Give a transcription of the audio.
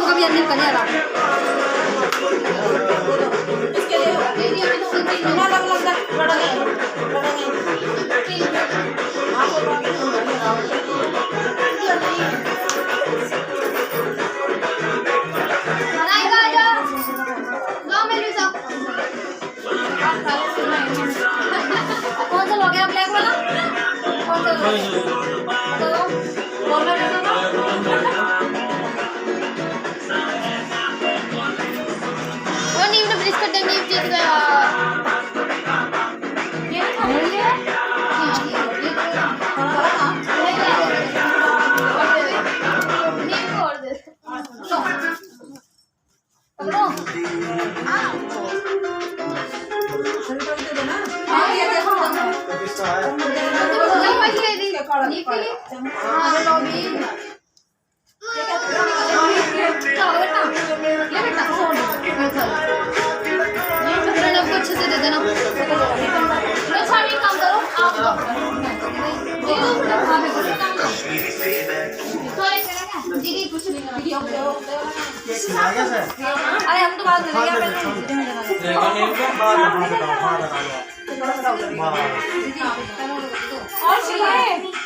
कभी अंदर करने वाला कौन सा लॉग है ब्लैक वाला कौन सा वो नीम ने ब्रिज कर दे नीम जीत गया ये नहीं लिया नीम को और दे लो पकड़ो अच्छे से दे देना अच्छा एक काम करो आप दीदी कुछ नहीं अरे हम तो बात कर रहे हैं